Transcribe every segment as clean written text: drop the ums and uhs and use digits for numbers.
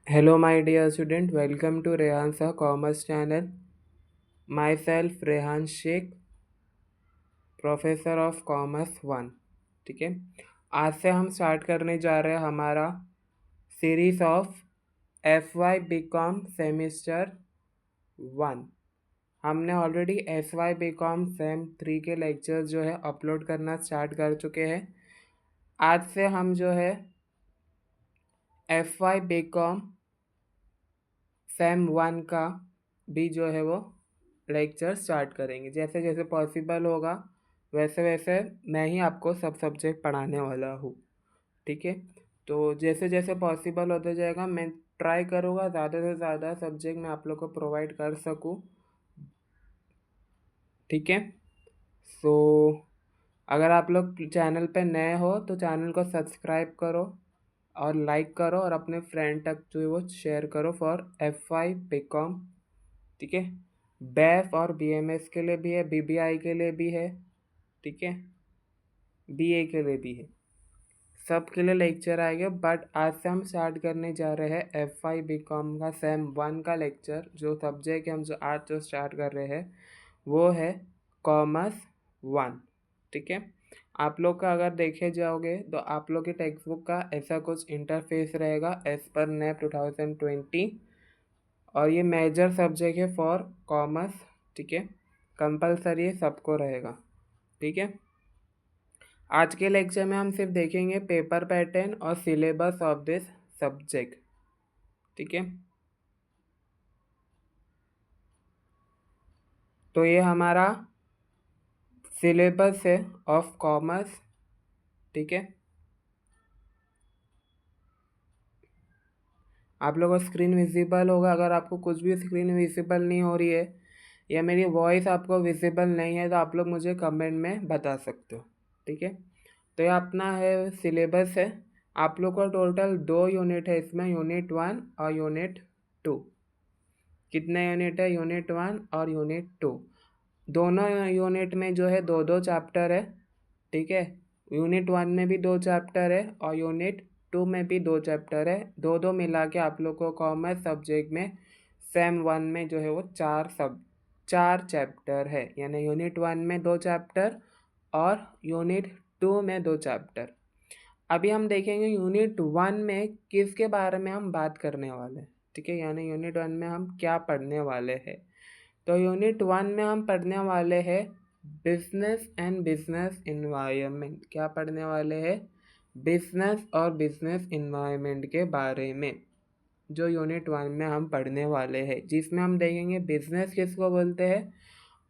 Hello, my dear student. Welcome to Rehan Sir Commerce Channel. Myself Rehan Sheikh, professor of commerce one. ठीक है, आज से हम start करने जा रहे हैं हमारा series of F Y B com semester one. हमने already F Y B com sem three के लेक्चर्स जो है अपलोड करना स्टार्ट कर चुके हैं। आज से हम जो है F Y B com same one का भी जो है वो लेक्चर स्टार्ट करेंगे। जैसे जैसे पॉसिबल होगा वैसे वैसे मैं ही आपको सब सब्जेक्ट पढ़ाने वाला हूँ। ठीक है, तो जैसे जैसे पॉसिबल होता जाएगा मैं ट्राई करूँगा ज़्यादा से ज़्यादा सब्जेक्ट मैं आप लोग को प्रोवाइड कर सकूँ। ठीक है, सो अगर आप लोग चैनल पे नए हो तो चैनल को सब्सक्राइब करो और लाइक करो और अपने फ्रेंड तक जो है वो शेयर करो for F Y B Com. ठीक है, बैफ और बीएमएस के लिए भी है, बीबीआई के लिए भी है, ठीक है, बीए के लिए भी है, सब के लिए लेक्चर आएगा। बट आज से हम स्टार्ट करने जा रहे हैं एफ आई बी कॉम का सेम वन का लेक्चर। जो सब्जेक्ट हम जो आज जो स्टार्ट कर रहे हैं वो है कॉमर्स वन। ठीक है, आप लोग का अगर देखे जाओगे तो आप लोग के टेक्स्ट बुक का ऐसा कुछ इंटरफेस रहेगा एज पर नेप 2020 और ये मेजर सब्जेक्ट है फॉर कॉमर्स। ठीक है, कंपलसरी सबको रहेगा। ठीक है, आज के लेक्चर में हम सिर्फ देखेंगे पेपर पैटर्न और सिलेबस ऑफ दिस सब्जेक्ट। ठीक है, तो ये हमारा सिलेबस है ऑफ कॉमर्स। ठीक है, आप लोगों को स्क्रीन विजिबल होगा। अगर आपको कुछ भी स्क्रीन विजिबल नहीं हो रही है या मेरी वॉइस आपको विजिबल नहीं है तो आप लोग मुझे कमेंट में बता सकते हो। ठीक है, तो ये अपना है सिलेबस है। आप लोग का टोटल 2 यूनिट है इसमें, यूनिट 1 और यूनिट 2। कितने यूनिट है? यूनिट 1 और यूनिट 2। दोनों यूनिट में जो है दो दो चैप्टर है। ठीक है, यूनिट 1 में भी 2 चैप्टर है और यूनिट 2 में भी 2 चैप्टर है। दो दो मिला के आप लोग को कॉमर्स सब्जेक्ट में सेम वन में जो है वो चार चैप्टर है। यानी यूनिट 1 में 2 चैप्टर और यूनिट 2 में 2 चैप्टर। अभी हम देखेंगे यूनिट 1 में किसके बारे में हम बात करने वाले हैं। ठीक है, यानी यूनिट 1 में हम क्या पढ़ने वाले हैं। तो यूनिट 1 में हम पढ़ने वाले हैं बिजनेस एंड बिजनेस इन्वायरमेंट। क्या पढ़ने वाले हैं? बिजनेस और बिजनेस इन्वायरमेंट के बारे में जो यूनिट 1 में हम पढ़ने वाले हैं, जिसमें हम देखेंगे बिजनेस किसको बोलते हैं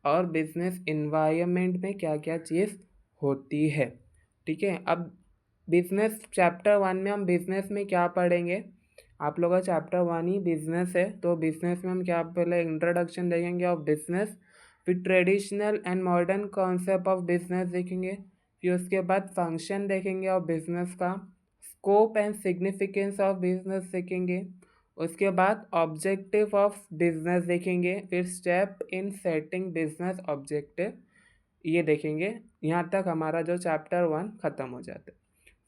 और बिजनेस इन्वायरमेंट में क्या क्या चीज़ होती है। ठीक है, अब बिजनेस चैप्टर 1 में हम बिजनेस में क्या पढ़ेंगे। आप लोगों का चैप्टर 1 ही बिजनेस है, तो बिजनेस में हम क्या पहले इंट्रोडक्शन देखेंगे ऑफ बिजनेस, फिर traditional and modern concept of business देखेंगे, फिर उसके बाद फंक्शन देखेंगे ऑफ बिजनेस का, scope and significance of business देखेंगे, उसके बाद ऑब्जेक्टिव ऑफ बिजनेस देखेंगे, फिर step in setting business objective ये देखेंगे। यहाँ तक हमारा जो चैप्टर 1 ख़त्म हो जाता है।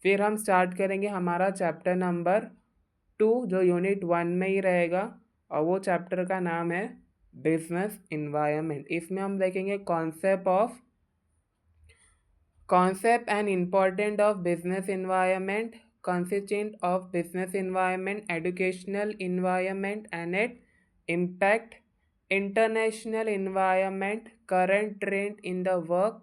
फिर हम स्टार्ट करेंगे हमारा चैप्टर नंबर 2 जो यूनिट 1 में ही रहेगा और वो चैप्टर का नाम है बिजनेस इन्वायरमेंट। इसमें हम देखेंगे concept and important of business environment, constituent of business environment, educational environment and it impact, international environment, current trend in the work,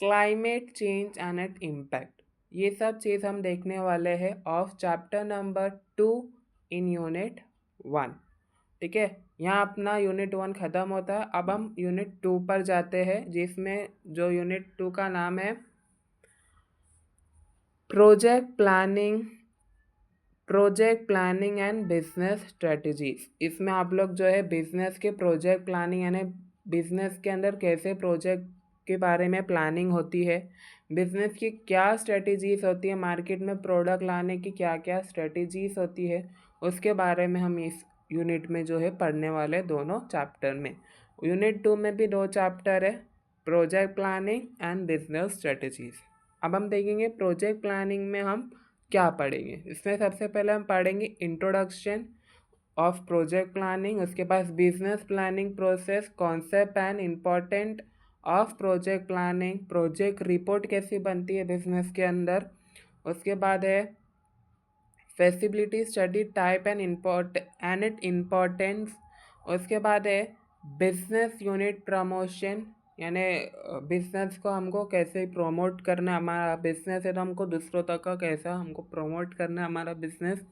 climate change and it impact. ये सब चीज़ हम देखने वाले हैं of chapter number 2 in unit 1। ठीक है, यहाँ अपना यूनिट 1 ख़त्म होता है। अब हम यूनिट 2 पर जाते हैं, जिसमें जो यूनिट 2 का नाम है project planning and business strategies. इसमें आप लोग जो है बिजनेस के प्रोजेक्ट प्लानिंग यानी बिजनेस के अंदर कैसे प्रोजेक्ट के बारे में प्लानिंग होती है, बिजनेस की क्या स्ट्रेटजीज होती है, मार्केट में प्रोडक्ट लाने की क्या क्या स्ट्रेटजीज होती है, उसके बारे में हम इस यूनिट में जो है पढ़ने वाले दोनों चैप्टर में। यूनिट 2 में भी 2 चैप्टर है, project planning and business strategies. अब हम देखेंगे प्रोजेक्ट प्लानिंग में हम क्या पढ़ेंगे। इसमें सबसे पहले हम पढ़ेंगे इंट्रोडक्शन ऑफ प्रोजेक्ट प्लानिंग, उसके बाद business planning process, concept and important of project planning, project report कैसी बनती है बिजनेस के अंदर, उसके बाद है feasibility study type and it importance, उसके बाद है बिजनेस यूनिट प्रमोशन, यानी बिजनेस को हमको कैसे प्रमोट करना है, हमारा बिजनेस है तो हमको दूसरों तक का कैसा हमको प्रमोट करना है हमारा बिजनेस।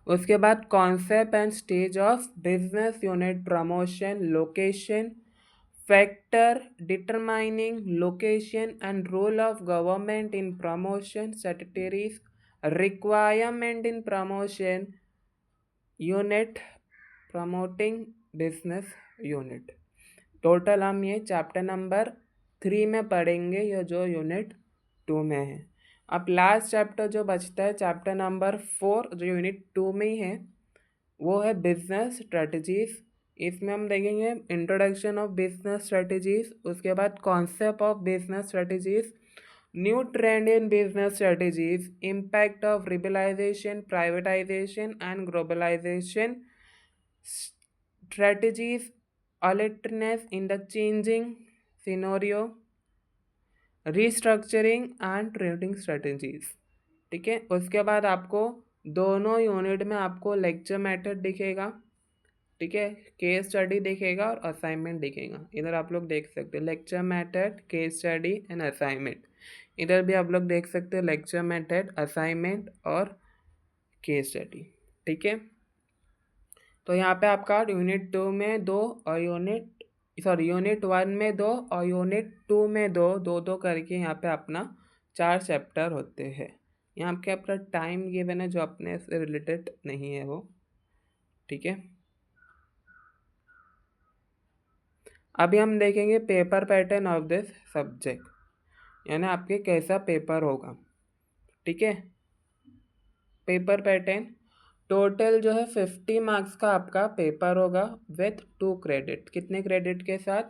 उसके बाद concept and stage of business unit promotion, location factor determining location and role of government in promotion, statutories requirement in promotion unit, promoting business unit. Total हम ये चैप्टर नंबर 3 में पढ़ेंगे, या जो यूनिट 2 में है। अब लास्ट चैप्टर जो बचता है चैप्टर नंबर 4 जो यूनिट 2 में ही है, वो है बिजनेस स्ट्रेटजीज। इसमें हम देखेंगे इंट्रोडक्शन ऑफ बिजनेस स्ट्रेटजीज, उसके बाद concept of business strategies, new trend in business strategies, impact of liberalisation, privatisation and globalisation strategies, alertness in the changing scenario, restructuring and trading strategies। ठीक है, उसके बाद आपको दोनों यूनिट में आपको लेक्चर मेथड दिखेगा, ठीक है, केस स्टडी दिखेगा और असाइनमेंट दिखेगा। इधर आप लोग देख सकते हो lecture method, case study and assignment. इधर भी आप लोग देख सकते हो लेक्चर मेथड, असाइनमेंट और केस स्टडी। ठीक है, तो यहाँ पे आपका यूनिट 2 में 2 और यूनिट 1 में 2 और यूनिट 2 में 2 दो दो करके यहाँ पे अपना 4 चैप्टर होते हैं। यहाँ पे अपना टाइम गिवन है जो अपने से रिलेटेड नहीं है वो। ठीक है, अभी हम देखेंगे paper pattern of this subject, यानी आपके कैसा पेपर होगा। ठीक है, पेपर पैटर्न टोटल जो है 50 मार्क्स का आपका पेपर होगा विथ 2 क्रेडिट। कितने क्रेडिट के साथ?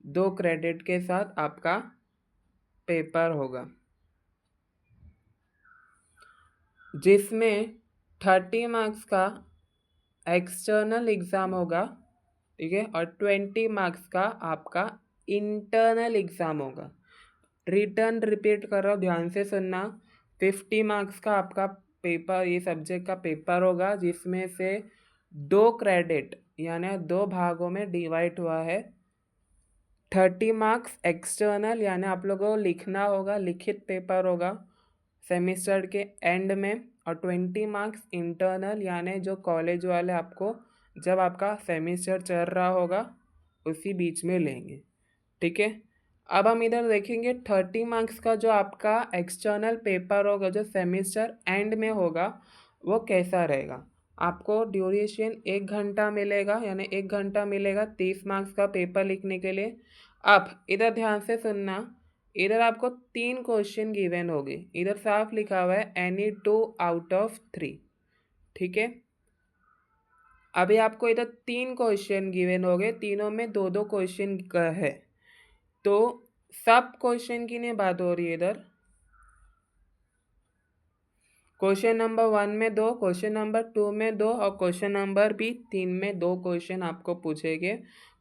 2 क्रेडिट के साथ आपका पेपर होगा, जिसमें 30 मार्क्स का एक्सटर्नल एग्ज़ाम होगा, ठीक है, और 20 मार्क्स का आपका इंटरनल एग्ज़ाम होगा। रिपीट कर रहा हूँ, ध्यान से सुनना। 50 मार्क्स का आपका पेपर, ये सब्जेक्ट का पेपर होगा, जिसमें से 2 क्रेडिट यानी 2 भागों में डिवाइड हुआ है। 30 मार्क्स एक्सटर्नल, यानी आप लोगों को लिखना होगा, लिखित पेपर होगा सेमिस्टर के एंड में, और 20 मार्क्स इंटरनल, यानी जो कॉलेज वाले आपको जब आपका सेमिस्टर चल रहा होगा उसी बीच में लेंगे। ठीक है, अब हम इधर देखेंगे 30 मार्क्स का जो आपका एक्सटर्नल पेपर होगा जो सेमिस्टर एंड में होगा, वो कैसा रहेगा। आपको ड्यूरेशन 1 घंटा मिलेगा, यानी 1 घंटा मिलेगा 30 मार्क्स का पेपर लिखने के लिए। अब इधर ध्यान से सुनना, इधर आपको 3 क्वेश्चन गिवन होंगे, इधर साफ लिखा हुआ है एनी 2 आउट ऑफ 3। ठीक है, अभी आपको इधर 3 क्वेश्चन गिवन होंगे, तीनों में 2-2 क्वेश्चन है, तो सब क्वेश्चन की नहीं बात हो रही है इधर। क्वेश्चन नंबर 1 में 2, क्वेश्चन नंबर 2 में 2 और क्वेश्चन नंबर भी 3 में 2 क्वेश्चन आपको पूछेंगे।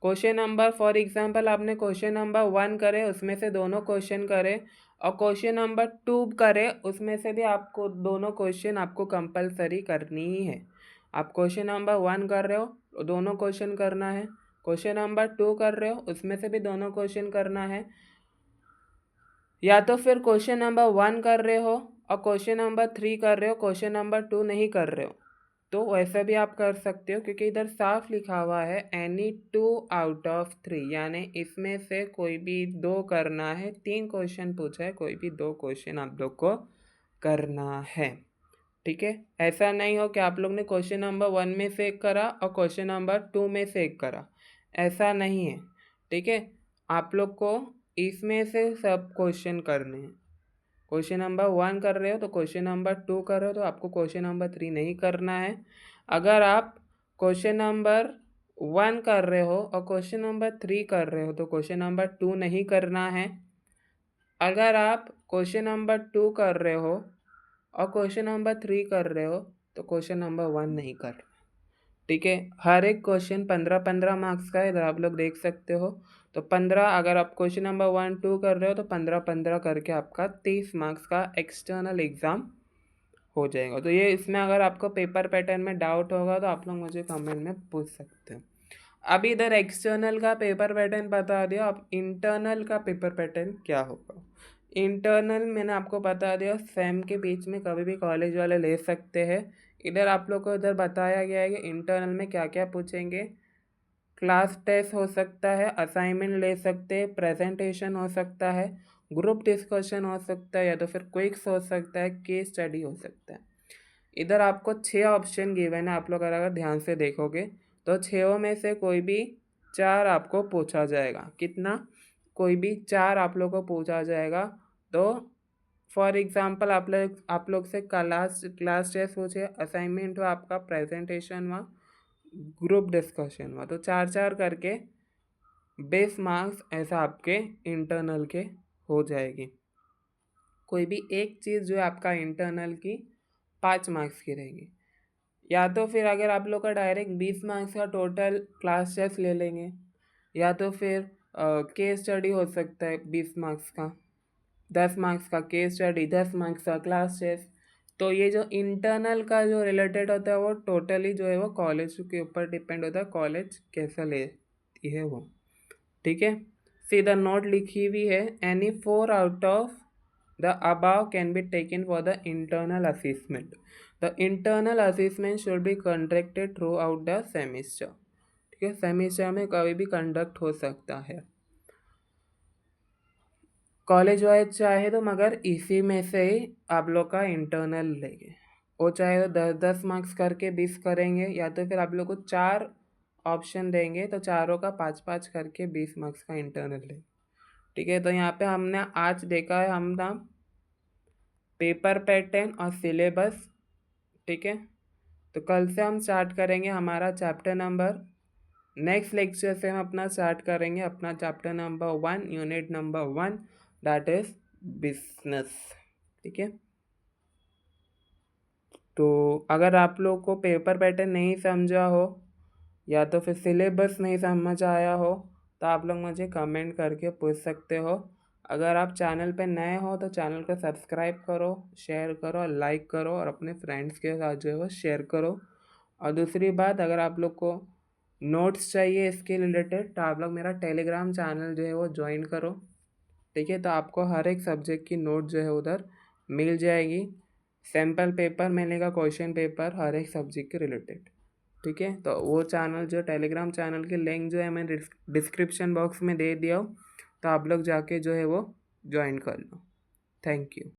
क्वेश्चन नंबर फॉर एग्जांपल आपने क्वेश्चन नंबर 1 करे, उसमें से दोनों क्वेश्चन करे, और क्वेश्चन नंबर 2 करे, उसमें से भी आपको दोनों क्वेश्चन आपको कंपलसरी करनी ही है। आप क्वेश्चन नंबर 1 कर रहे हो, दोनों क्वेश्चन करना है। क्वेश्चन नंबर 2 कर रहे हो, उसमें से भी दोनों क्वेश्चन करना है। या तो फिर क्वेश्चन नंबर 1 कर रहे हो और क्वेश्चन नंबर 3 कर रहे हो, क्वेश्चन नंबर 2 नहीं कर रहे हो, तो वैसे भी आप कर सकते हो, क्योंकि इधर साफ लिखा हुआ है एनी 2 आउट ऑफ 3, यानी इसमें से कोई भी 2 करना है। 3 क्वेश्चन पूछा है, कोई भी 2 क्वेश्चन आप लोग को करना है। ठीक है, ऐसा नहीं हो कि आप लोग ने क्वेश्चन नंबर 1 में से एक करा और क्वेश्चन नंबर 2 में से एक करा, ऐसा नहीं है। ठीक है, आप लोग को इसमें से सब क्वेश्चन करने हैं। क्वेश्चन नंबर 1 कर रहे हो तो क्वेश्चन नंबर 2 कर रहे हो, तो आपको क्वेश्चन नंबर 3 नहीं करना है। अगर आप क्वेश्चन नंबर 1 कर रहे हो और क्वेश्चन नंबर 3 कर रहे हो, तो क्वेश्चन नंबर 2 नहीं करना है। अगर आप क्वेश्चन नंबर 2 कर रहे हो और क्वेश्चन नंबर 3 कर रहे हो तो क्वेश्चन नंबर 1 नहीं कर रहे। ठीक है, हर एक क्वेश्चन 15-15 मार्क्स का है, इधर आप लोग देख सकते हो। तो 15, अगर आप क्वेश्चन नंबर 1-2 कर रहे हो तो 15-15 करके आपका 30 मार्क्स का एक्सटर्नल एग्ज़ाम हो जाएगा। तो ये इसमें अगर आपको पेपर पैटर्न में डाउट होगा तो आप लोग मुझे कमेंट में पूछ सकते हो। अभी इधर एक्सटर्नल का पेपर पैटर्न बता दिया, अब इंटरनल का पेपर पैटर्न क्या होगा। इंटरनल मैंने आपको बता दिया, सेम के बीच में कभी भी कॉलेज वाले ले सकते हैं। इधर आप लोग को इधर बताया गया है कि इंटरनल में क्या क्या पूछेंगे। क्लास टेस्ट हो सकता है, असाइनमेंट ले सकते हैं, प्रेजेंटेशन हो सकता है, ग्रुप डिस्कशन हो सकता है, या तो फिर क्विक्स हो सकता है, केस स्टडी हो सकता है। इधर आपको 6 ऑप्शन गिवन है, आप लोग अगर ध्यान से देखोगे तो 6 में से कोई भी 4 आपको पूछा जाएगा। कितना? कोई भी 4 आप लोग को पूछा जाएगा। तो फॉर एग्जांपल आप लोग से क्लास टेस्ट पूछे, असाइनमेंट हुआ आपका, प्रेजेंटेशन हुआ, ग्रुप डिस्कशन हुआ, तो 4-4 करके 20 मार्क्स ऐसा आपके इंटरनल के हो जाएगी। कोई भी एक चीज़ जो है आपका इंटरनल की 5 मार्क्स की रहेगी। या तो फिर अगर आप लोग का डायरेक्ट 20 मार्क्स का टोटल क्लास टेस्ट ले लेंगे, या तो फिर केस स्टडी हो सकता है 20 मार्क्स का, 10 मार्क्स का केस स्टडी, 10 मार्क्स का क्लास टेस्ट। तो ये जो इंटरनल का जो रिलेटेड होता है वो टोटली जो है वो कॉलेज के ऊपर डिपेंड होता है, कॉलेज कैसा लेती है वो। ठीक है, सीधा नोट लिखी हुई है, any 4 out of the above can be taken for the internal assessment. The internal assessment should be conducted throughout the semester. ठीक है, सेमिस्टर में कभी भी कंडक्ट हो सकता है कॉलेज वाइज चाहे तो, मगर इसी में से ही आप लोग का इंटरनल लेंगे। वो चाहे तो 10-10 मार्क्स करके 20 करेंगे, या तो फिर आप लोग को 4 ऑप्शन देंगे तो चारों का 5-5 करके 20 मार्क्स का इंटरनल लेंगे। ठीक है, तो यहाँ पे हमने आज देखा है हम ना पेपर पैटर्न और सिलेबस। ठीक है, तो कल से हम स्टार्ट करेंगे हमारा चैप्टर नंबर, नेक्स्ट लेक्चर से हम अपना स्टार्ट करेंगे अपना chapter number 1, unit number 1, that is business. ठीक है, तो अगर आप लोग को पेपर पैटर्न नहीं समझा हो या तो फिर सिलेबस नहीं समझ आया हो तो आप लोग मुझे कमेंट करके पूछ सकते हो। अगर आप चैनल पे नए हो तो चैनल को सब्सक्राइब करो, शेयर करो, लाइक करो और अपने फ्रेंड्स के साथ जो है वो शेयर करो। और दूसरी बात, अगर आप लोग को नोट्स चाहिए इसके रिलेटेड तो आप लोग मेरा टेलीग्राम चैनल जो है वो ज्वाइन करो। ठीक है, तो आपको हर एक सब्जेक्ट की नोट जो है उधर मिल जाएगी, सैम्पल पेपर मिलेगा, क्वेश्चन पेपर हर एक सब्जेक्ट के रिलेटेड। ठीक है, तो वो चैनल जो टेलीग्राम चैनल की लिंक जो है मैं डिस्क्रिप्शन बॉक्स में दे दिया हूँ, तो आप लोग जाके जो है वो ज्वाइन कर लो। Thank you.